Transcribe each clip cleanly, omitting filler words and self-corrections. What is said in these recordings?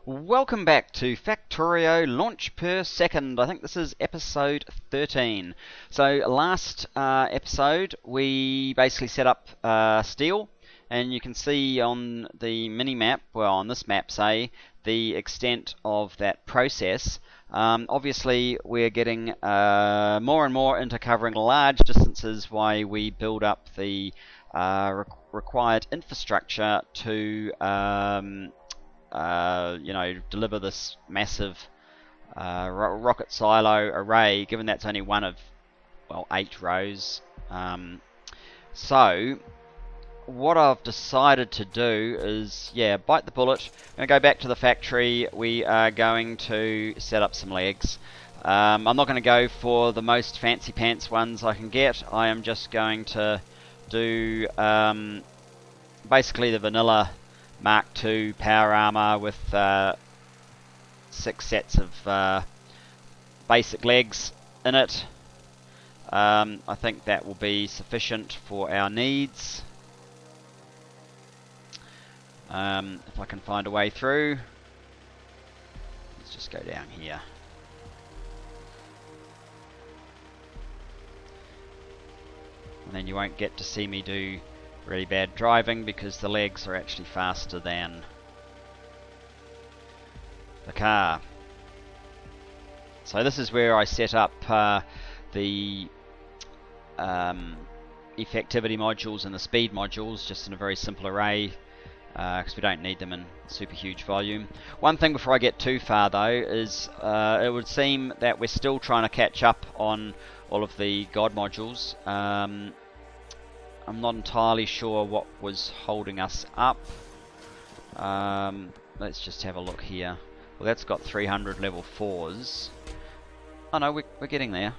Welcome back to Factorio Launch Per Second. I think this is episode 13. So last episode we basically set up steel, and you can see on the mini-map, well on this map say, the extent of that process. Obviously we're getting more and more into covering large distances while we build up the required infrastructure to deliver this massive rocket silo array, given that's only one of, well, 8 rows. So what I've decided to do is, bite the bullet. I'm going to go back to the factory. We are going to set up some legs. I'm not going to go for the most fancy pants ones I can get. I am just going to do basically the vanilla Mark II power armor with 6 sets of basic legs in it. I think that will be sufficient for our needs. If I can find a way through, let's just go down here. And then you won't get to see me do really bad driving because the legs are actually faster than the car. So this is where I set up the effectivity modules and the speed modules, just in a very simple array, because we don't need them in super huge volume. One thing before I get too far though is it would seem that we're still trying to catch up on all of the God modules. I'm not entirely sure what was holding us up. Let's just have a look here. Well, that's got 300 level 4s. Oh no, we're getting there.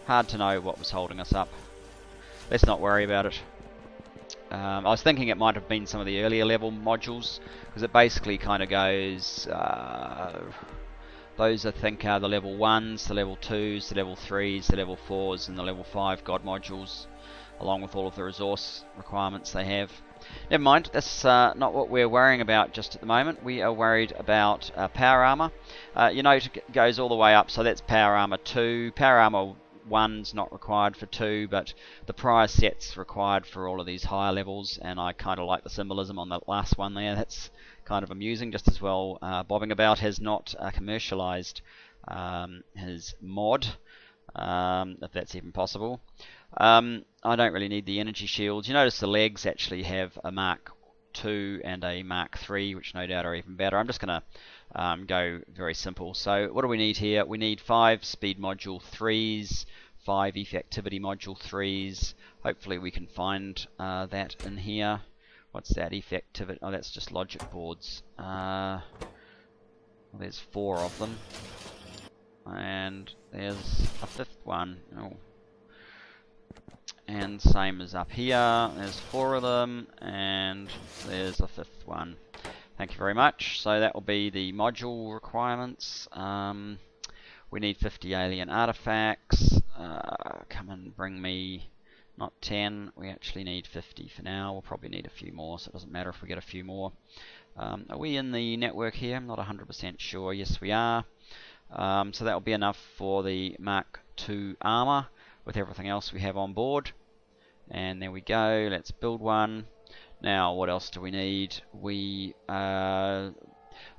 Hard to know what was holding us up. Let's not worry about it. I was thinking it might have been some of the earlier level modules, because it basically kind of goes... those I think are the level 1s, the level 2s, the level 3s, the level 4s, and the level 5 God modules, along with all of the resource requirements they have. Never mind, that's not what we're worrying about just at the moment. We are worried about power armor. You note it goes all the way up, so that's power armor 2. Power armor 1's not required for 2, but the prior set's required for all of these higher levels, and I kind of like the symbolism on that last one there. That's kind of amusing. Just as well Bobbing About has not commercialized his mod, if that's even possible. I don't really need the energy shields. You notice the legs actually have a Mark II and a Mark III, which no doubt are even better. I'm just going to go very simple. So what do we need here? We need 5 speed module 3s, 5 effectivity module 3s. Hopefully we can find that in here. What's that effectivity? Oh, that's just logic boards. Well, there's 4 of them. And there's a 5th one. Oh. And same as up here. There's 4 of them. And there's a 5th one. Thank you very much. So that will be the module requirements. We need 50 alien artifacts. Come and bring me... not 10, we actually need 50 for now. We'll probably need a few more, so it doesn't matter if we get a few more. Are we in the network here? I'm not 100% sure. Yes, we are. So that will be enough for the Mark II armor with everything else we have on board. And there we go. Let's build one. Now, what else do we need? We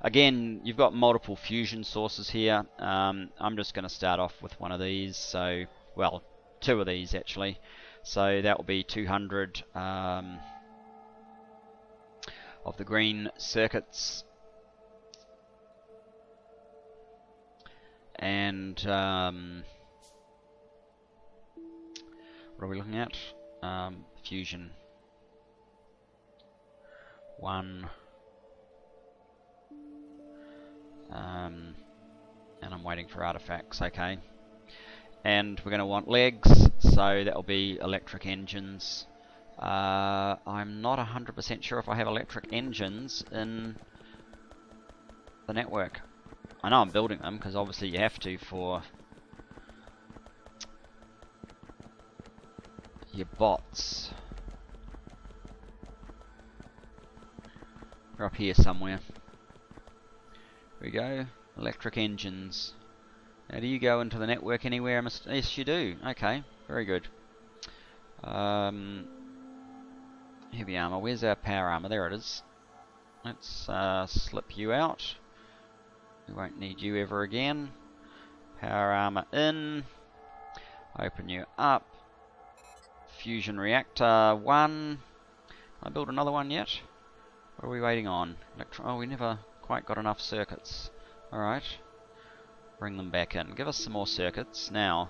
again, you've got multiple fusion sources here. I'm just going to start off with one of these. So, well, 2 of these actually. So that will be 200 of the green circuits, and what are we looking at? Fusion 1, and I'm waiting for artifacts. Okay. And we're going to want legs, so that will be electric engines. I'm not 100% sure if I have electric engines in the network. I know I'm building them, because obviously you have to for your bots. We're up here somewhere. Here we go. Electric engines. Now, do you go into the network anywhere? Yes, you do. Okay, very good. Heavy armor. Where's our power armor? There it is. Let's slip you out. We won't need you ever again. Power armor in. Open you up. Fusion reactor 1. Can I build another one yet? What are we waiting on? Oh, we never quite got enough circuits. Alright. Bring them back in. Give us some more circuits. Now,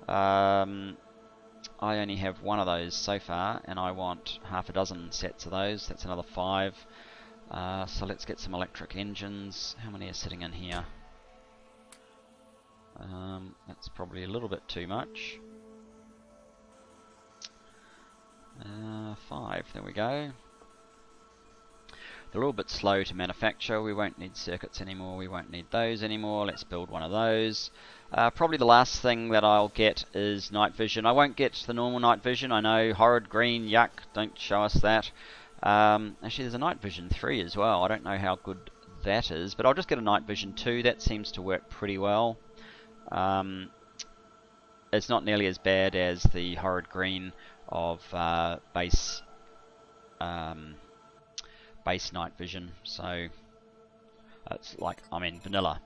I only have one of those so far, and I want half a dozen sets of those. That's another 5. So let's get some electric engines. How many are sitting in here? That's probably a little bit too much. 5, there we go. They're a little bit slow to manufacture. We won't need circuits anymore. We won't need those anymore. Let's build one of those. Probably the last thing that I'll get is night vision. I won't get the normal night vision. I know, horrid green, yuck, don't show us that. Actually, there's a night vision 3 as well. I don't know how good that is, but I'll just get a night vision 2. That seems to work pretty well. It's not nearly as bad as the horrid green of base night vision. So it's like, I mean, vanilla,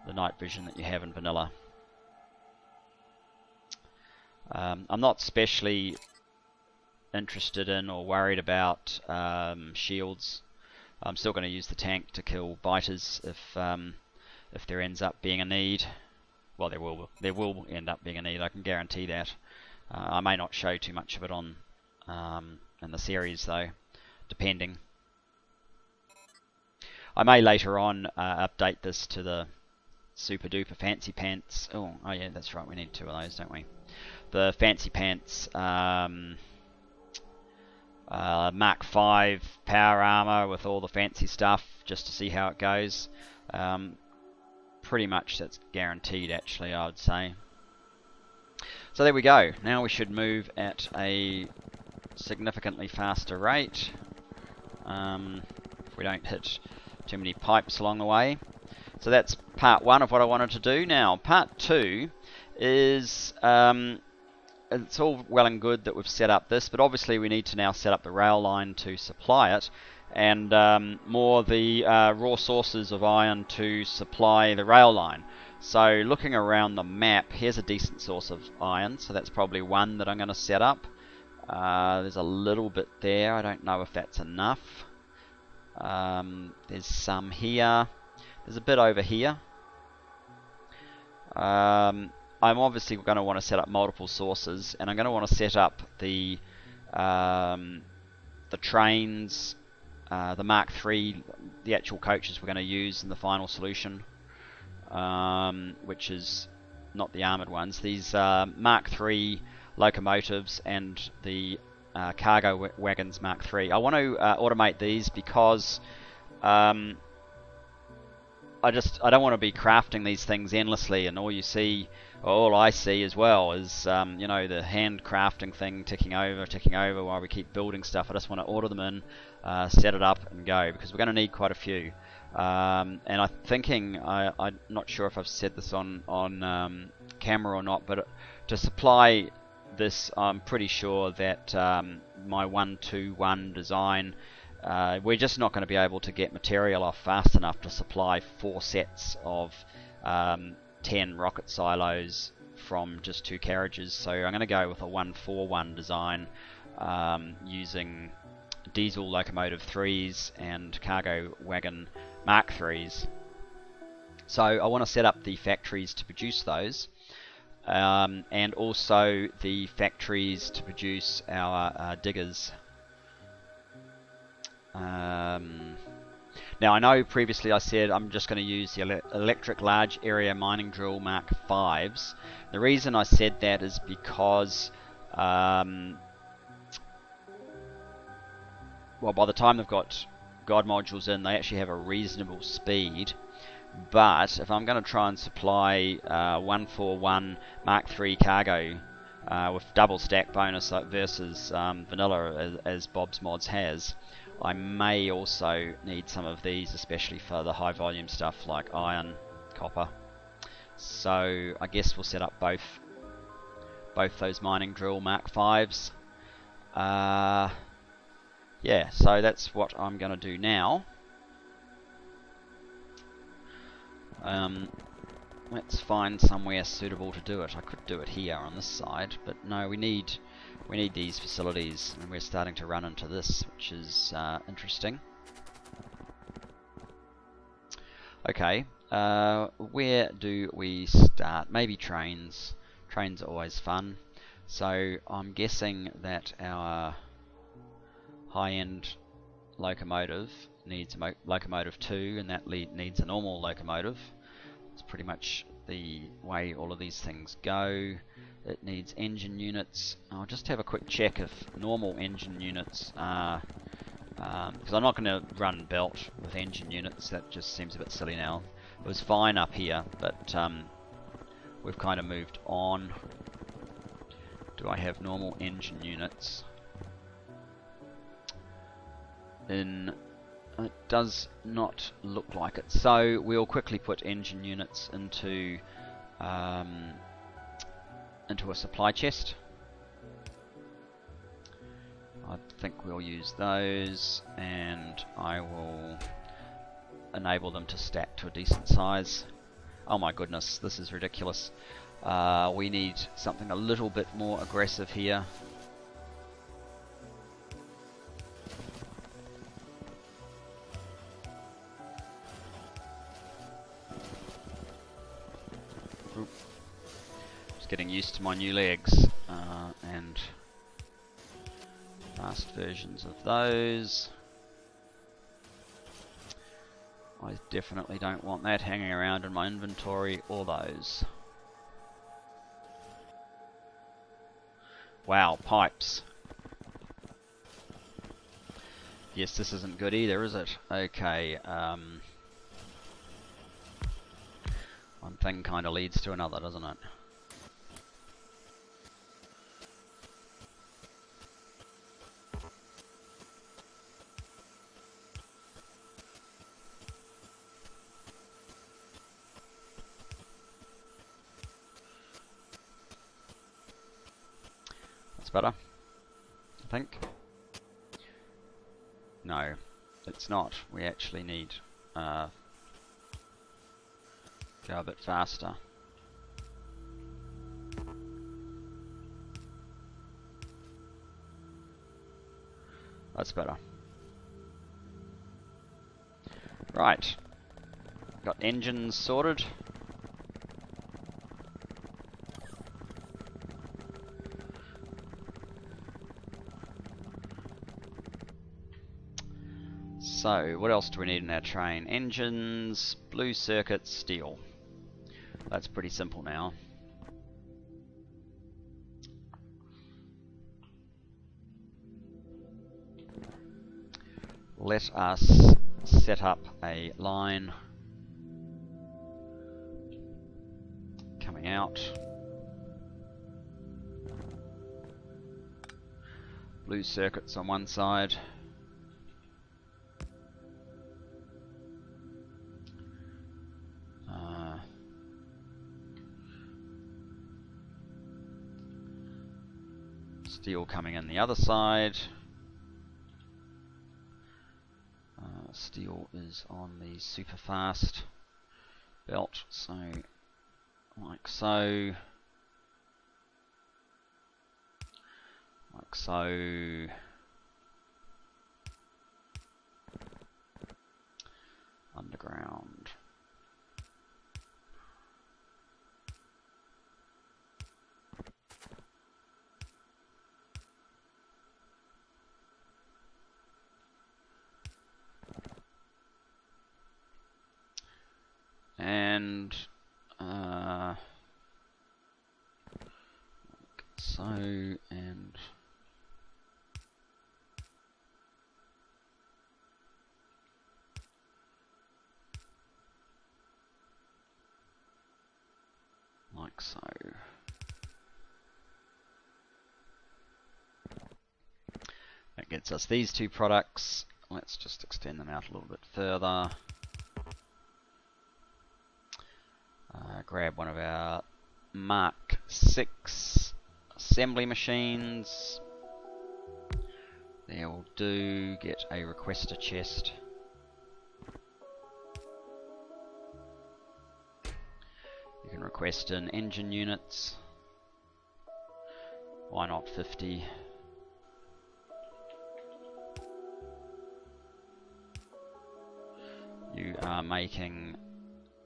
the night vision that you have in vanilla. I'm not especially interested in or worried about shields. I'm still going to use the tank to kill biters if there ends up being a need. Well, there will end up being a need. I can guarantee that. I may not show too much of it on in the series though, depending. I may later on update this to the super duper fancy pants. Oh yeah, that's right. We need 2 of those, don't we? The fancy pants. Mark 5 power armor with all the fancy stuff, just to see how it goes. Pretty much that's guaranteed, actually, I would say. So there we go. Now we should move at a significantly faster rate. If we don't hit too many pipes along the way. So that's part 1 of what I wanted to do. Now, part 2 is... it's all well and good that we've set up this, but obviously we need to now set up the rail line to supply it, and more the raw sources of iron to supply the rail line. So looking around the map, here's a decent source of iron, so that's probably one that I'm going to set up. There's a little bit there, I don't know if that's enough. There's some here, there's a bit over here. I'm obviously going to want to set up multiple sources, and I'm going to want to set up the trains, the Mark III, the actual coaches we're going to use in the final solution, which is not the armoured ones. These Mark III locomotives and the cargo wagons Mark III. I want to automate these because I don't want to be crafting these things endlessly, and all I see as well is you know, the hand crafting thing ticking over while we keep building stuff. I just want to order them in, set it up and go, because we're going to need quite a few. And I'm thinking, I'm not sure if I've said this on camera or not, but to supply this, I'm pretty sure that my 1-2-1 design, we're just not going to be able to get material off fast enough to supply 4 sets of 10 rocket silos from just 2 carriages. So I'm going to go with a 1-4-1 design, using diesel locomotive 3s and cargo wagon Mark 3s. So I want to set up the factories to produce those, and also the factories to produce our diggers. Now, I know previously I said I'm just going to use the electric large area mining drill Mark 5s. The reason I said that is because well, by the time they've got God modules in, they actually have a reasonable speed. But if I'm going to try and supply 1-4-1 Mark III cargo with double stack bonus versus vanilla as Bob's Mods has, I may also need some of these, especially for the high volume stuff like iron, copper. So I guess we'll set up both those mining drill Mark 5s. Yeah, so that's what I'm going to do now. Let's find somewhere suitable to do it. I could do it here on this side, but no, we need these facilities, and we're starting to run into this, which is interesting. Okay, where do we start? Maybe trains. Trains are always fun. So I'm guessing that our high-end locomotive needs a locomotive 2, and that needs a normal locomotive. It's pretty much the way all of these things go. It needs engine units. I'll just have a quick check if normal engine units are, because I'm not going to run belt with engine units. That just seems a bit silly now. It was fine up here, but we've kind of moved on. Do I have normal engine units? It does not look like it. So we'll quickly put engine units into a supply chest. I think we'll use those, and I will enable them to stack to a decent size. Oh my goodness, this is ridiculous. We need something a little bit more aggressive here. Just getting used to my new legs and fast versions of those. I definitely don't want that hanging around in my inventory, or those. Wow, pipes. Yes, this isn't good either, is it? Okay, one thing kind of leads to another, doesn't it? That's better, I think. No, it's not. We actually need go a bit faster. That's better. Right. Got engines sorted. So, what else do we need in our train? Engines, blue circuits, steel. That's pretty simple now. Let us set up a line coming out. Blue circuits on one side. Steel coming in the other side. Steel is on the super fast belt, so like so, like so. Underground. And like so, and like so. That gets us these two products. let's just extend them out a little bit further. Grab one of our Mark 6 assembly machines. There will do. Get a requester chest. You can request in engine units. Why not 50? You are making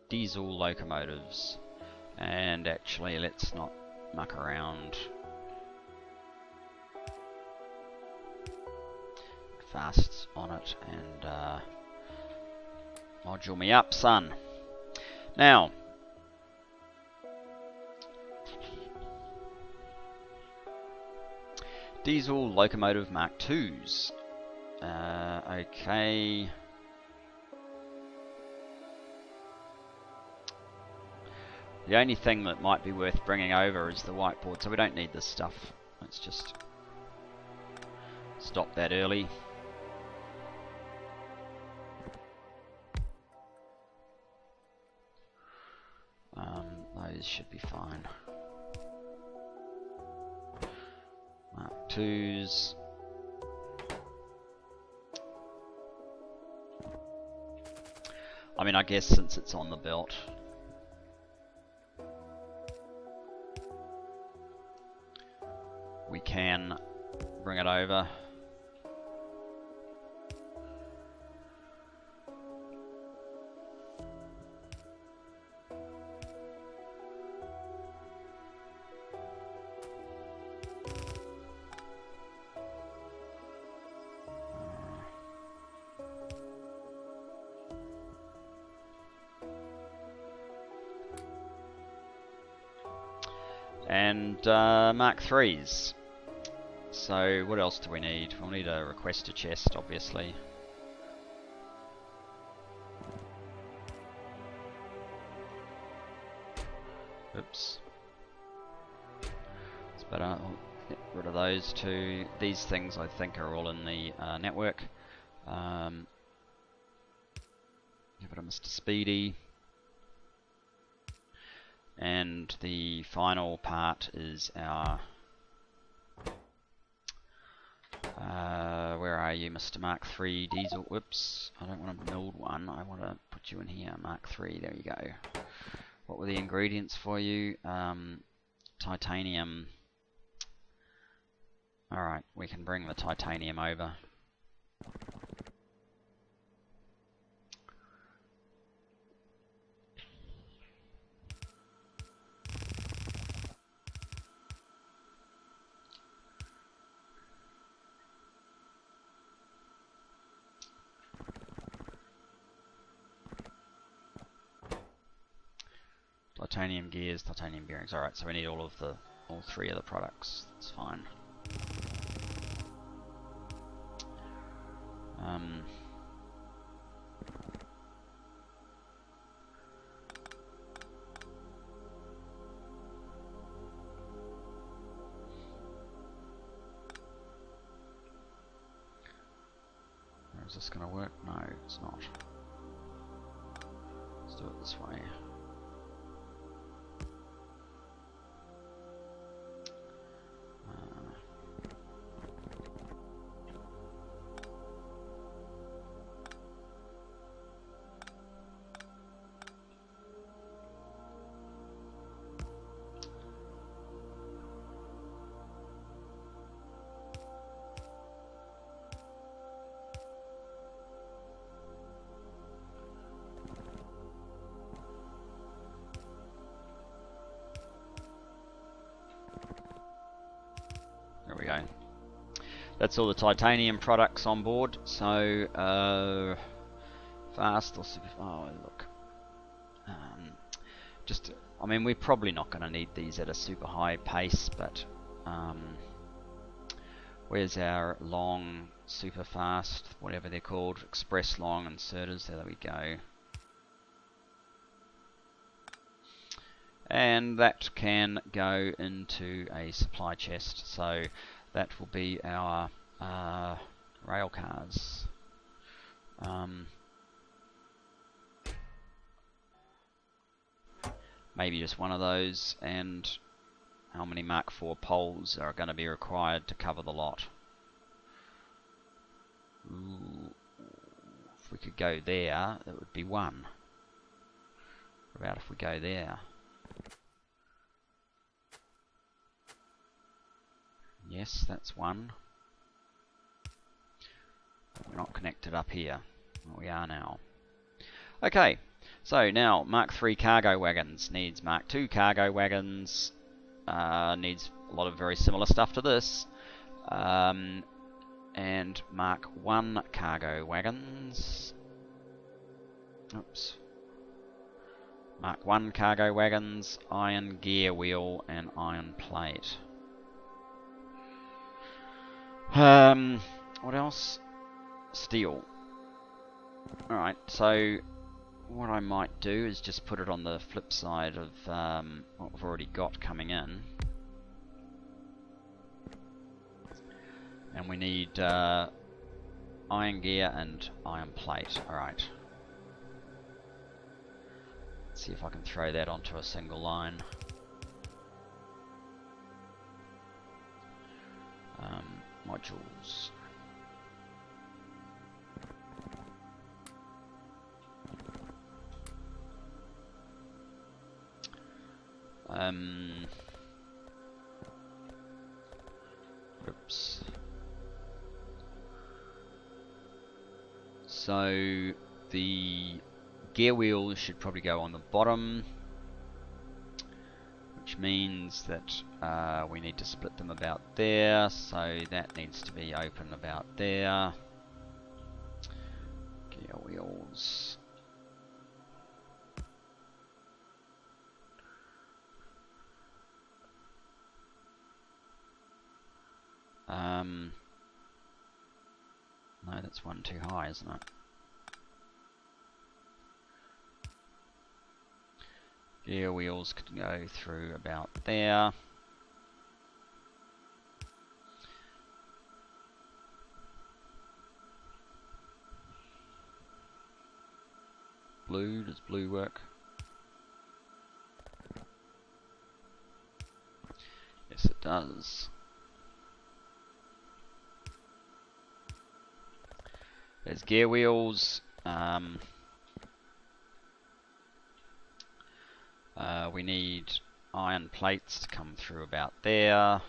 diesel locomotives, and actually let's not muck around. Fast on it and module me up, son. Now, diesel locomotive Mark 2s. Okay. The only thing that might be worth bringing over is the whiteboard, so we don't need this stuff. Let's just stop that early. Those should be fine. Mark 2s. I mean, I guess since it's on the belt, we can bring it over. And Mark 3s. So what else do we need? We'll need a requester chest, obviously. Oops. It's better. I'll get rid of those two. These things I think are all in the network. Give it a Mr. Speedy. And the final part is our... where are you, Mr. Mark 3 diesel? Whoops, I don't want to build one. I want to put you in here, Mark 3. There you go. What were the ingredients for you? Titanium. Alright, we can bring the titanium over. Titanium gears, titanium bearings. Alright, so we need all three of the products. That's fine. Is this going to work? No, it's not. Let's do it this way. There we go. That's all the titanium products on board. So fast or super. Oh look. I mean, we're probably not going to need these at a super high pace, but where's our long, super fast, whatever they're called, express long inserters? There we go. And that can go into a supply chest, so that will be our rail cars. Maybe just one of those, and how many Mark IV poles are going to be required to cover the lot? Ooh, if we could go there, it would be one. What about if we go there? Yes, that's one. We're not connected up here. We are now. Okay, so now Mark III cargo wagons needs Mark II cargo wagons. Needs a lot of very similar stuff to this. And Mark I cargo wagons. Oops. Mark I cargo wagons, iron gear wheel, and iron plate. What else? Steel. Alright, so what I might do is just put it on the flip side of what we've already got coming in. And we need iron gear and iron plate. Alright. Let's see if I can throw that onto a single line. Modules. Oops. So the gear wheels should probably go on the bottom, which means that we need to split them about there, so that needs to be open about there. Gear wheels. No, that's one too high, isn't it? Gear wheels can go through about there. Blue, does blue work? Yes, it does. There's gear wheels. We need iron plates to come through about there.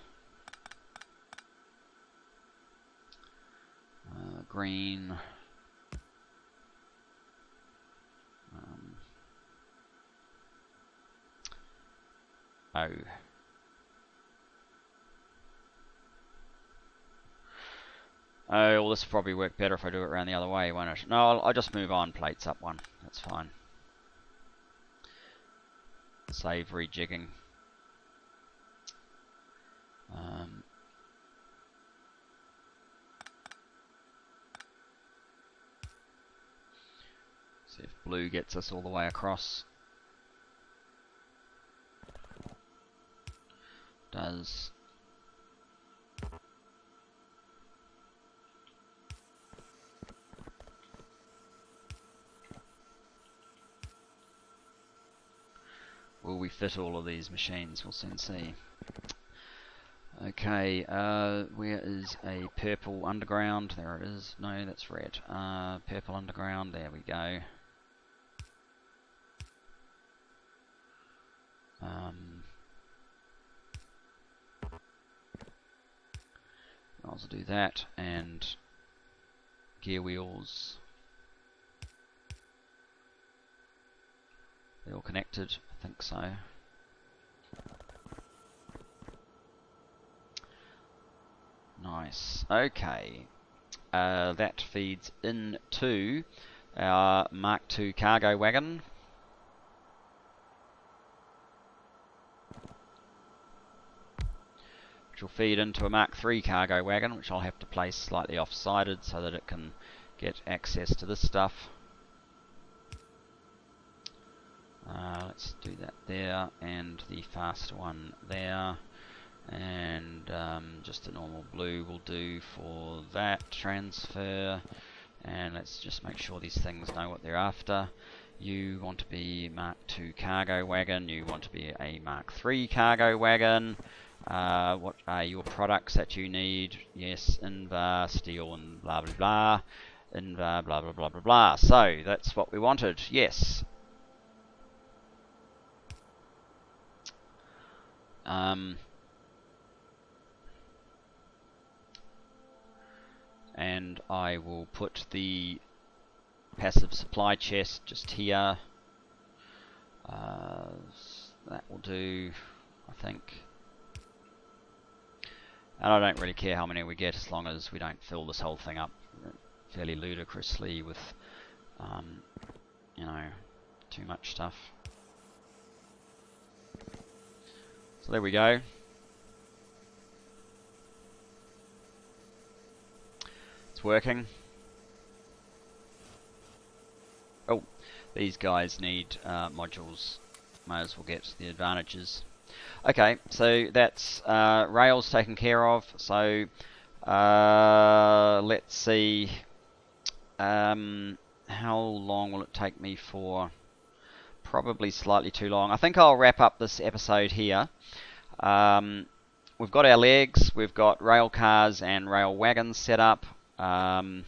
Green. Oh. Oh, well, this will probably work better if I do it around the other way, won't it? No, I'll just move iron plates up one. That's fine. Save rejigging. See if blue gets us all the way across. Does. Will we fit all of these machines? We'll soon see. Okay, where is a purple underground? There it is. No, that's red. Purple underground, there we go. I'll also do that, and gear wheels. They're all connected, I think so. Nice. Okay. That feeds into our Mark II cargo wagon. Which will feed into a Mark III cargo wagon, which I'll have to place slightly off-sided so that it can get access to this stuff. Let's do that there, and the faster one there, and just a normal blue will do for that transfer. And let's just make sure these things know what they're after. You want to be Mark II cargo wagon, you want to be a Mark III cargo wagon. What are your products that you need? Yes, Invar, steel, and blah blah blah. Invar, blah blah blah blah blah. So that's what we wanted, yes. And I will put the passive supply chest just here. That will do, I think. And I don't really care how many we get as long as we don't fill this whole thing up fairly ludicrously with, you know, too much stuff. So there we go. It's working. Oh, these guys need modules. Might as well get the advantages. Okay, so that's rails taken care of. So let's see. How long will it take me for? Probably slightly too long. I think I'll wrap up this episode here. We've got our legs, we've got rail cars and rail wagons set up. That's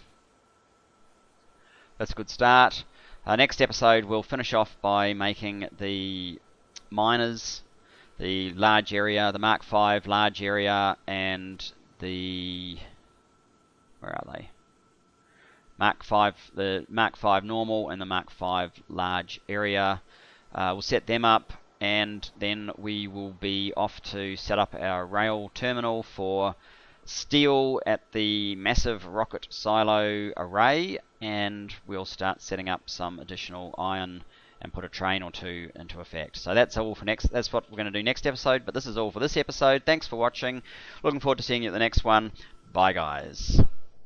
a good start. Next episode we'll finish off by making the miners, the large area, the Mark V large area, and the, where are they? Mark V, the Mark V normal and the Mark V large area. We'll set them up, and then we will be off to set up our rail terminal for steel at the massive rocket silo array, and we'll start setting up some additional iron and put a train or two into effect. So that's all for next. That's what we're going to do next episode, but this is all for this episode. Thanks for watching. Looking forward to seeing you at the next one. Bye, guys.